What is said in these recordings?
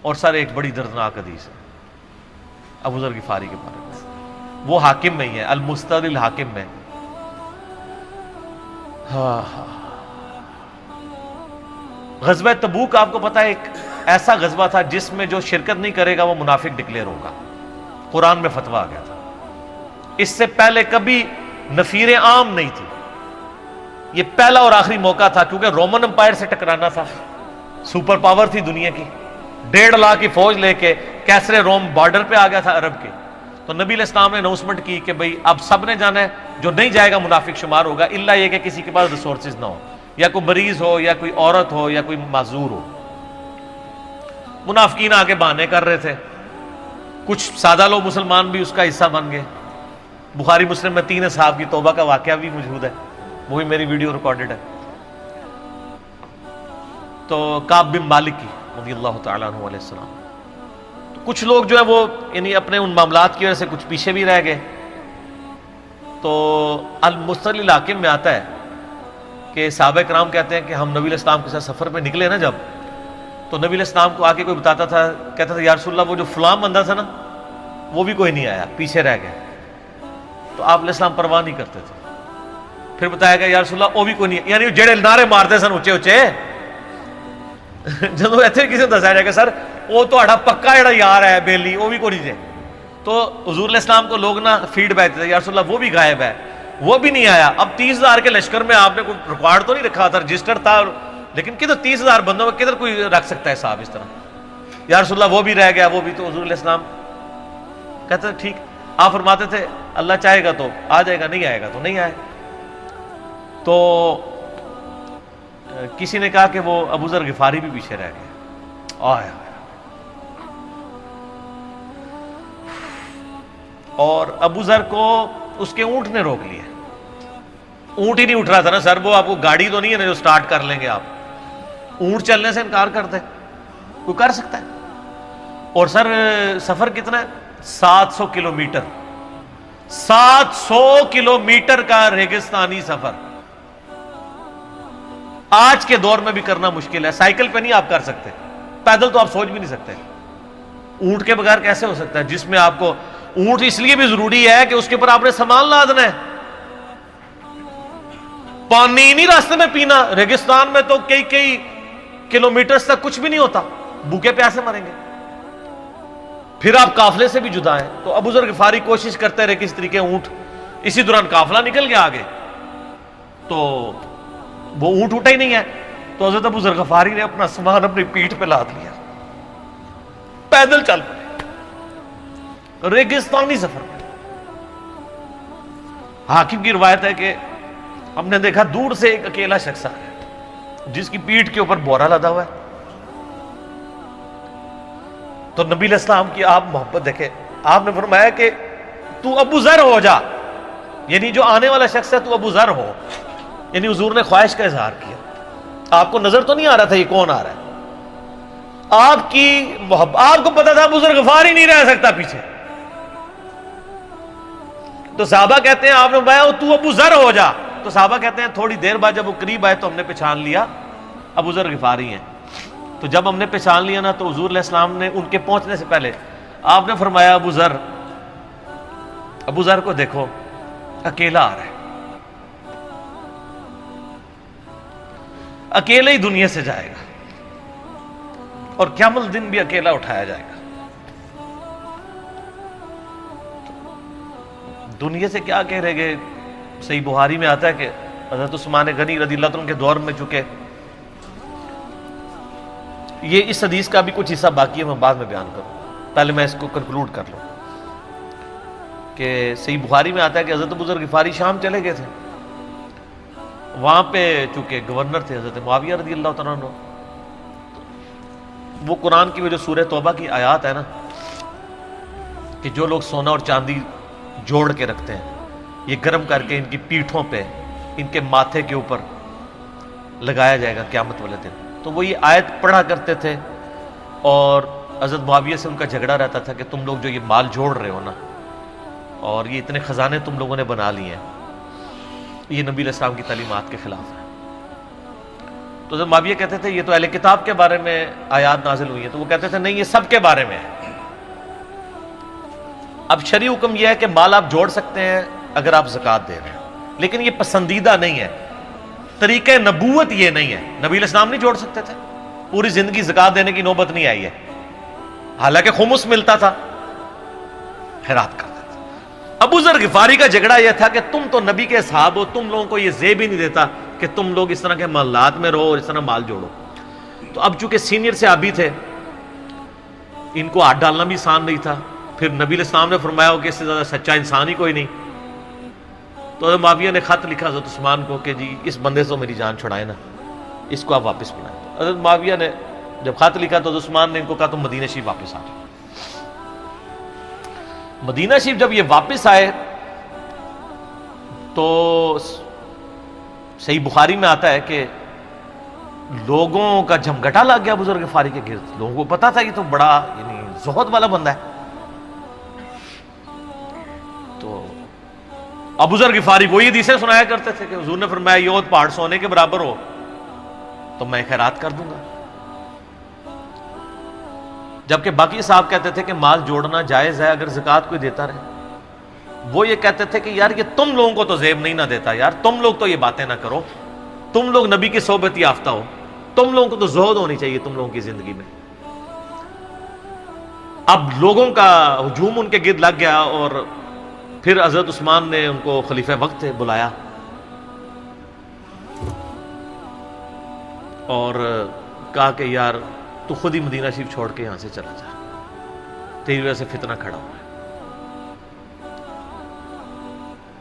اور سر ایک بڑی دردناک حدیث ہے ابو ذر غفاری کے بارے میں، وہ حاکم میں ہی ہے، المستدرک الحاکم میں۔ غزوہ تبوک آپ کو پتا ہے ایک ایسا غزوہ تھا جس میں جو شرکت نہیں کرے گا وہ منافق ڈکلیئر ہوگا، قرآن میں فتویٰ آ گیا تھا۔ اس سے پہلے کبھی نفیر عام نہیں تھی، یہ پہلا اور آخری موقع تھا، کیونکہ رومن امپائر سے ٹکرانا تھا، سپر پاور تھی دنیا کی، 1.5 لاکھ کی فوج لے کے کیسرے روم بارڈر پہ آ گیا تھا عرب کے۔ تو نبی علیہ السلام نے اناؤنسمنٹ کی کہ بھئی اب سب نے جانا ہے، جو نہیں جائے گا منافق شمار ہوگا، الا یہ کہ کسی کے پاس ریسورسز نہ ہو، یا کوئی مریض ہو، یا کوئی عورت ہو، یا کوئی معذور ہو۔ منافقین آگے بہانے کر رہے تھے، کچھ سادہ لوگ مسلمان بھی اس کا حصہ بن گئے۔ بخاری مسلم میں 3 اصحاب کی توبہ کا واقعہ بھی موجود ہے، وہ بھی میری ویڈیو ریکارڈڈ ہے۔ تو کعب بن مالک کی رضی اللہ تعالیٰ عنہ علیہ السلام، تو کچھ لوگ جو ہے وہ یعنی اپنے ان معاملات کی وجہ سے کچھ پیچھے بھی رہ گئے۔ تو المستدرک الحاکم میں آتا ہے کہ صحابہ کرام کہتے ہیں کہ ہم نبی علیہ السلام کے ساتھ سفر پہ نکلے نا جب، تو نبی علیہ السلام کو آ کے کوئی بتاتا تھا، کہتا تھا یا رسول اللہ وہ جو فلاں بندہ تھا نا وہ بھی کوئی نہیں آیا، پیچھے رہ گئے۔ تو آپ علیہ السلام پرواہ نہیں کرتے تھے۔ پھر بتایا گیا یا رسول اللہ وہ بھی کوئی نہیں، یعنی جڑے نعرے مارتے سن اچے اچے، جدو ایتھے کسی دسایا جائے کہ سر وہ تہاڈا پکا جڑا یار ہے بیلی وہ بھی کوئی نہیں جے، تو حضور علیہ السلام کو لوگ نا فیڈ بیک دیتے یا رسول اللہ وہ بھی غائب ہے، وہ بھی نہیں آیا۔ اب 30,000 کے لشکر میں آپ نے کوئی ریکارڈ تو نہیں رکھا تھا، رجسٹر تھا، لیکن کدھر 30,000 بندوں میں کدھر کوئی رکھ سکتا ہے صاحب اس طرح، یا رسول اللہ وہ بھی رہ گیا وہ بھی۔ تو حضور علیہ السلام کہتے تھے ٹھیک، آپ فرماتے تھے اللہ چاہے گا تو آ جائے گا، نہیں آئے گا تو نہیں آئے۔ تو کسی نے کہا کہ وہ ابو ذر غفاری بھی پیچھے رہ گئے، آئے اور ابو ذر کو اس کے اونٹ نے روک لیا، اونٹ ہی نہیں اٹھ رہا تھا نا سر، وہ آپ کو گاڑی تو نہیں ہے نا جو سٹارٹ کر لیں گے آپ، اونٹ چلنے سے انکار کرتے کوئی کر سکتا ہے؟ اور سر سفر کتنا ہے؟ 700 کلومیٹر، 700 کلومیٹر کا ریگستانی سفر آج کے دور میں بھی کرنا مشکل ہے، سائیکل پہ نہیں آپ کر سکتے، پیدل تو آپ سوچ بھی نہیں سکتے، اونٹ کے بغیر کیسے ہو سکتا ہے، جس میں آپ کو اونٹ اس لیے بھی ضروری ہے کہ اس کے اوپر آپ نے سامان لادنا ہے، پانی نہیں راستے میں پینا، ریگستان میں تو کئی کلومیٹرز تک کچھ بھی نہیں ہوتا، بھوکے پیاسے مریں گے، پھر آپ قافلے سے بھی جدا ہیں۔ تو ابو ذر غفاری کوشش کرتے رہے کس طریقے اونٹ، اسی دوران قافلہ نکل گیا آگے، تو وہ اونٹ اٹھا ہی نہیں ہے، تو حضرت ابو ذر غفاری نے اپنا سامان اپنی پیٹھ پہ لاد لیا، پیدل چل پڑے ریگستانی سفر میں۔ حاکم کی روایت ہے کہ ہم نے دیکھا دور سے ایک اکیلا شخص آ رہا ہے جس کی پیٹھ کے اوپر بورا لدا ہوا ہے۔ تو نبی علیہ السلام کی آپ محبت دیکھیں، آپ نے فرمایا کہ تو ابو ذر ہو جا، یعنی جو آنے والا شخص ہے تو ابو ذر ہو، یعنی حضور نے خواہش کا اظہار کیا۔ آپ کو نظر تو نہیں آ رہا تھا یہ کون آ رہا ہے، آپ کی محبت، آپ کو پتا تھا ابو ذر غفاری نہیں رہ سکتا پیچھے۔ تو صحابہ کہتے ہیں آپ نے فرمایا تو ابو ذر ہو جا، تو صحابہ کہتے ہیں تھوڑی دیر بعد جب وہ قریب آئے تو ہم نے پہچان لیا ابو ذر غفاری ہیں۔ تو جب ہم نے پہچان لیا نا تو حضور علیہ السلام نے ان کے پہنچنے سے پہلے آپ نے فرمایا ابو ذر کو دیکھو اکیلا آ رہا ہے، اکیلے ہی دنیا سے جائے گا اور قیامت دن بھی اکیلا اٹھایا جائے گا۔ دنیا سے کیا کہہ رہے گے، صحیح بخاری میں آتا ہے کہ حضرت عثمان غنی رضی اللہ عنہ کے دور میں چکے، یہ اس حدیث کا بھی کچھ حصہ باقی ہے، میں بعد میں بیان کروں، پہلے میں اس کو کنکلوڈ کر لوں کہ صحیح بخاری میں آتا ہے کہ حضرت ابو ذر غفاری شام چلے گئے تھے، وہاں پہ چونکہ گورنر تھے حضرت معاویہ رضی اللہ تعالیٰ عنہ، وہ قرآن کی وہ جو سورہ توبہ کی آیات ہے نا کہ جو لوگ سونا اور چاندی جوڑ کے رکھتے ہیں یہ گرم کر کے ان کی پیٹھوں پہ، ان کے ماتھے کے اوپر لگایا جائے گا قیامت والے دن، تو وہ یہ آیت پڑھا کرتے تھے، اور حضرت معاویہ سے ان کا جھگڑا رہتا تھا کہ تم لوگ جو یہ مال جوڑ رہے ہو نا اور یہ اتنے خزانے تم لوگوں نے بنا لیے ہیں، یہ نبی علیہ السلام کی تعلیمات کے خلاف ہے۔ تو حضرت معاویہ کہتے تھے یہ تو اہل کتاب کے بارے میں آیات نازل ہوئی ہیں، تو وہ کہتے تھے نہیں، یہ سب کے بارے میں ہے۔ اب شرعی حکم یہ ہے کہ مال آپ جوڑ سکتے ہیں اگر آپ زکوٰۃ دے رہے ہیں، لیکن یہ پسندیدہ نہیں ہے، طریقہ نبوت یہ نہیں ہے۔ نبی علیہ السلام نہیں جوڑ سکتے تھے، پوری زندگی زکوٰۃ دینے کی نوبت نہیں آئی ہے، حالانکہ خمس ملتا تھا، خیرات کرتے تھے۔ ابو ذر غفاری کا جھگڑا یہ تھا کہ تم تو نبی کے اصحاب ہو، تم لوگوں کو یہ زیب ہی نہیں دیتا کہ تم لوگ اس طرح کے محلات میں رہو اور اس طرح مال جوڑو۔ تو اب چونکہ سینئر صحابی تھے، ان کو ہاتھ ڈالنا بھی آسان نہیں تھا، پھر نبی علیہ السلام نے فرمایا ہو کہ اس سے زیادہ سچا انسان ہی کوئی نہیں، تو حضرت معاویہ نے خط لکھا حضرت عثمان کو کہ جی اس بندے سے میری جان چھڑائیں نا، اس کو آپ واپس بلائیں۔ حضرت معاویہ نے جب خط لکھا تو حضرت عثمان نے ان کو کہا تم مدینہ شریف واپس آ جاؤ۔ مدینہ شریف جب یہ واپس آئے تو صحیح بخاری میں آتا ہے کہ لوگوں کا جھمگٹا لگ گیا ابو ذر غفاری کے گرد، لوگوں کو پتا تھا یہ تو بڑا یعنی زہد والا بندہ ہے۔ تو ابو ذر غفاری وہی حدیثیں سنایا کرتے تھے کہ حضور نے فرمایا یہ احد پہاڑ سونے کے برابر ہو تو میں خیرات کر دوں گا، جبکہ باقی صاحب کہتے تھے کہ مال جوڑنا جائز ہے اگر زکوٰۃ کوئی دیتا رہے۔ وہ یہ کہتے تھے کہ یار یہ تم لوگوں کو تو زیب نہیں نہ دیتا، یار تم لوگ تو یہ باتیں نہ کرو، تم لوگ نبی کی صحبت یافتہ ہو، تم لوگوں کو تو زہد ہونی چاہیے تم لوگوں کی زندگی میں۔ اب لوگوں کا ہجوم ان کے گرد لگ گیا، اور پھر حضرت عثمان نے ان کو خلیفہ وقت تھے بلایا اور کہا کہ یار تو خود ہی مدینہ شریف چھوڑ کے یہاں سے چلا جا، تیری وجہ سے فتنہ کھڑا ہوا ہے۔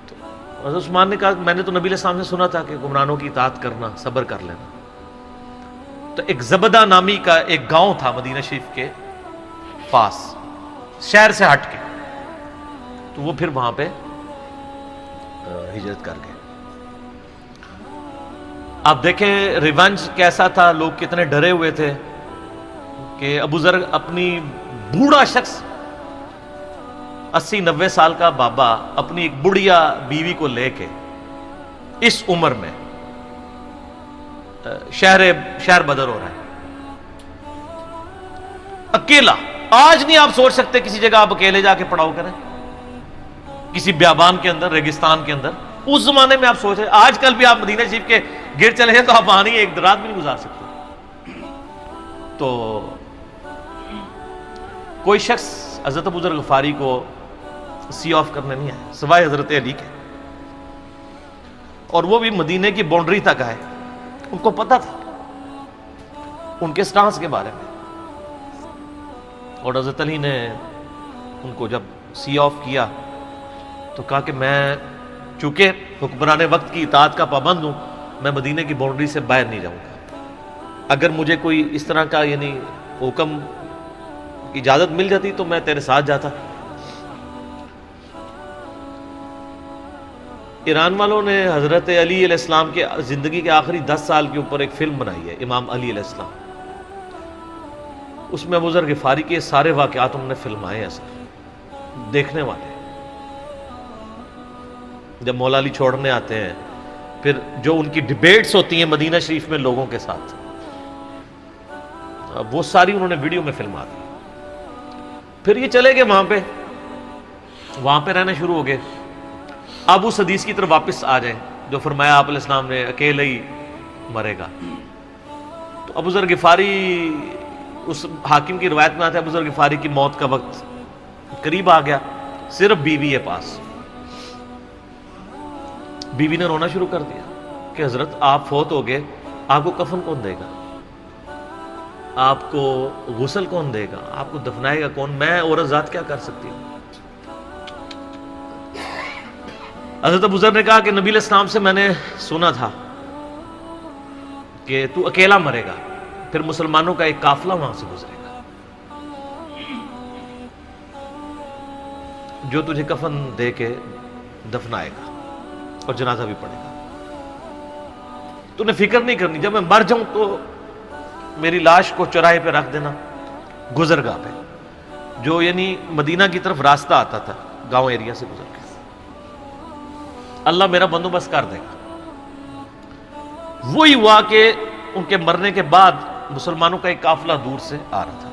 تو حضرت عثمان نے کہا میں نے تو نبی علیہ السلام سے سنا تھا کہ حکمرانوں کی اطاعت کرنا، صبر کر لینا۔ تو ایک زبدہ نامی کا ایک گاؤں تھا مدینہ شریف کے پاس، شہر سے ہٹ کے، تو وہ پھر وہاں پہ ہجرت کر گئے۔ آپ دیکھیں ریونج کیسا تھا، لوگ کتنے ڈرے ہوئے تھے کہ ابو ذر اپنی بوڑھا شخص 80-90 سال کا بابا اپنی ایک بڑھیا بیوی کو لے کے اس عمر میں شہر بدر ہو رہا ہے اکیلا۔ آج نہیں آپ سوچ سکتے کسی جگہ آپ اکیلے جا کے پڑاؤ کریں، کسی بیابان کے اندر، ریگستان کے اندر۔ اس زمانے میں آپ سوچ رہے، آج کل بھی آپ مدینہ شریف کے گر چلے ہیں تو آپ وہاں نہیں ایک رات بھی نہیں گزار سکتے۔ تو کوئی شخص حضرت ابو ذر غفاری کو سی آف کرنے نہیں آیا سوائے حضرت علی کے، اور وہ بھی مدینے کی باؤنڈری تک آئے۔ ان کو پتا تھا ان کے سٹانس کے بارے میں، اور حضرت علی نے ان کو جب سی آف کیا تو کہا کہ میں چونکہ حکمران وقت کی اطاعت کا پابند ہوں، میں مدینے کی باؤنڈری سے باہر نہیں جاؤں گا۔ اگر مجھے کوئی اس طرح کا یعنی حکم اجازت مل جاتی تو میں تیرے ساتھ جاتا۔ ایران والوں نے حضرت علی علیہ السلام کے زندگی کے آخری 10 سال کے اوپر ایک فلم بنائی ہے، امام علی علیہ السلام۔ اس میں ابو ذر غفاری کے سارے واقعات انہوں نے فلمائے ہیں سر، دیکھنے والے جب مولا علی چھوڑنے آتے ہیں، پھر جو ان کی ڈیبیٹس ہوتی ہیں مدینہ شریف میں لوگوں کے ساتھ، وہ ساری انہوں نے ویڈیو میں فلما دی۔ پھر یہ چلے گئے وہاں پہ رہنا شروع ہو گئے۔ اب اس حدیث کی طرف واپس آ جائیں جو فرمایا آپ علیہ السلام نے اکیلے ہی مرے گا۔ تو ابو ذر غفاری، اس حاکم کی روایت میں آتا ہے ابو ذر غفاری کی موت کا وقت قریب آ گیا، صرف بیوی ہے پاس۔ بیوی نے رونا شروع کر دیا کہ حضرت آپ فوت ہو گئے، آپ کو کفن کون دے گا، آپ کو غسل کون دے گا، آپ کو دفنائے گا کون، میں عورت ذات کیا کر سکتی ہوں۔ حضرت ابو ذر نے کہا کہ نبی علیہ السلام سے میں نے سنا تھا کہ تو اکیلا مرے گا، پھر مسلمانوں کا ایک قافلہ وہاں سے گزرے گا جو تجھے کفن دے کے دفنائے گا اور جنازہ بھی پڑھے گا۔ تو نے فکر نہیں کرنی، جب میں مر جاؤں تو میری لاش کو چوراہے پہ رکھ دینا، گزرگاہ پہ، جو یعنی مدینہ کی طرف راستہ آتا تھا گاؤں ایریا سے گزر کے، اللہ میرا بندوبست کر دے گا۔ وہی ہوا کہ ان کے مرنے کے بعد مسلمانوں کا ایک قافلہ دور سے آ رہا تھا.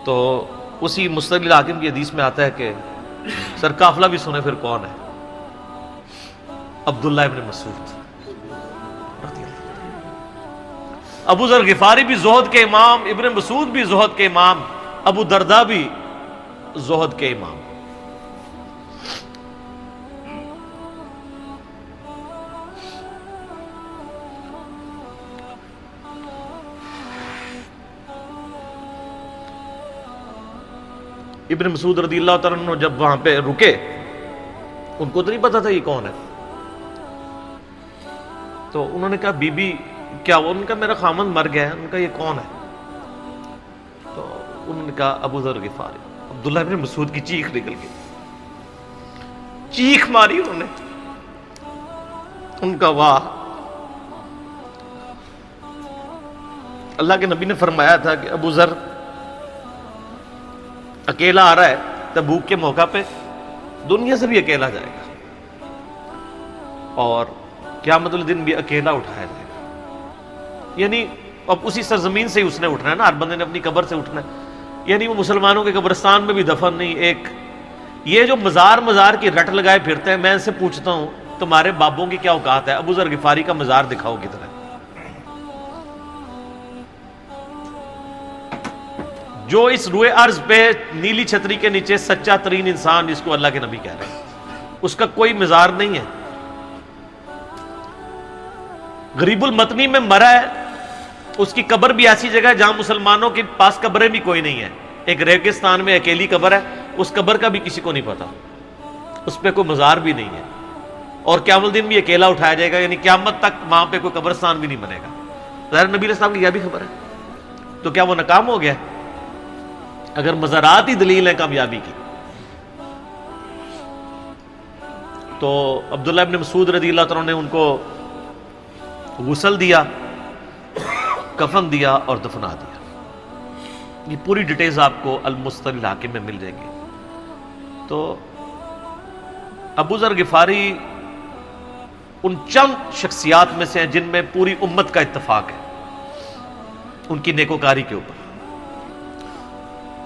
تو اسی مستدل حاکم کی حدیث میں آتا ہے کہ سر قافلہ بھی سنے پھر کون ہے؟ عبداللہ ابن مسعود رضی اللہ عنہ. ابو ذر غفاری بھی زہد کے امام، ابن مسعود بھی زہد کے امام، ابو درداء بھی زہد کے امام. ابن مسعود رضی اللہ تعالیٰ عنہ جب وہاں پہ رکے، ان کو تو نہیں پتا تھا یہ کون ہے. تو انہوں نے کہا بی بی کیا وہ؟ ان کا میرا خامند مر گیا ہے. ان کا یہ کون ہے؟ تو انہوں نے کہا ابو ذر غفاری. عبداللہ ابن مسعود کی چیخ نکل گئی، چیخ ماری انہوں نے. ان کا واہ! اللہ کے نبی نے فرمایا تھا کہ ابو ذر اکیلا آ رہا ہے تبوک کے موقع پہ، دنیا سے بھی اکیلا جائے گا، اور قیامت الدن بھی اکیلا اٹھایا جائے گا. یعنی اب اسی سرزمین سے ہی اس نے اٹھنا ہے نا، ہر بندے نے اپنی قبر سے اٹھنا ہے. یعنی وہ مسلمانوں کے قبرستان میں بھی دفن نہیں. ایک یہ جو مزار کی رٹ لگائے پھرتے ہیں، میں ان سے پوچھتا ہوں تمہارے بابوں کی کیا اوقات ہے؟ ابو ذر غفاری کا مزار دکھاؤ کدھر ہے. جو اس روئے ارض پہ نیلی چھتری کے نیچے سچا ترین انسان جس کو اللہ کے نبی کہہ رہے ہیں، اس کا کوئی مزار نہیں ہے. غریب المتنی میں مرا ہے، اس کی قبر بھی ایسی جگہ ہے جہاں مسلمانوں کے پاس قبریں بھی کوئی نہیں ہے. ایک ریگستان میں اکیلی قبر ہے، اس قبر کا بھی کسی کو نہیں پتا، اس پہ کوئی مزار بھی نہیں ہے، اور قیامت الدن بھی اکیلا اٹھایا جائے گا. یعنی قیامت تک وہاں پہ کوئی قبرستان بھی نہیں بنے گا. ظاہر نبی علیہ السلام کی یہ بھی خبر ہے. تو کیا وہ ناکام ہو گیا اگر مزارات ہی دلیل ہے کامیابی کی؟ تو عبداللہ ابن مسعود رضی اللہ تعالیٰ نے ان کو غسل دیا، کفن دیا اور دفنا دیا. یہ پوری ڈیٹیلز آپ کو المستدل حاکم میں مل جائیں گی. تو ابو ذر غفاری ان چند شخصیات میں سے ہیں جن میں پوری امت کا اتفاق ہے ان کی نیکوکاری کے اوپر.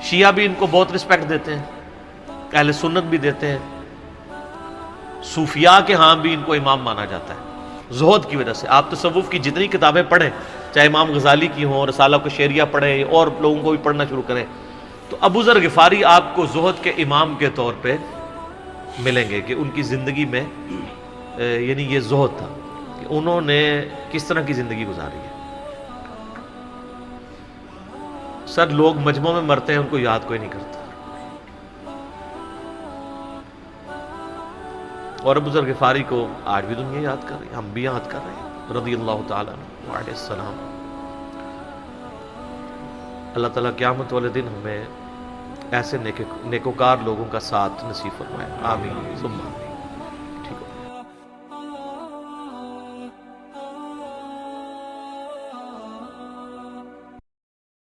شیعہ بھی ان کو بہت رسپیکٹ دیتے ہیں، اہل سنت بھی دیتے ہیں، صوفیاء کے ہاں بھی ان کو امام مانا جاتا ہے زہد کی وجہ سے. آپ تصوف کی جتنی کتابیں پڑھیں، چاہے امام غزالی کی ہوں، رسالہ قشیریہ پڑھیں، اور لوگوں کو بھی پڑھنا شروع کریں، تو ابو ذر غفاری آپ کو زہد کے امام کے طور پہ ملیں گے کہ ان کی زندگی میں یعنی یہ زہد تھا کہ انہوں نے کس طرح کی زندگی گزاری ہے. سر لوگ مجمع میں مرتے ہیں، ان کو یاد کوئی نہیں کرتا، اور ابو ذر غفاری کو آج بھی دنیا یاد کر رہی ہے، ہم بھی یاد کر رہے ہیں رضی اللہ تعالیٰ عنہ علیہ السلام. اللہ تعالیٰ قیامت والے دن ہمیں ایسے نیکوکار لوگوں کا ساتھ نصیب فرمائے. آمین ثم آمین.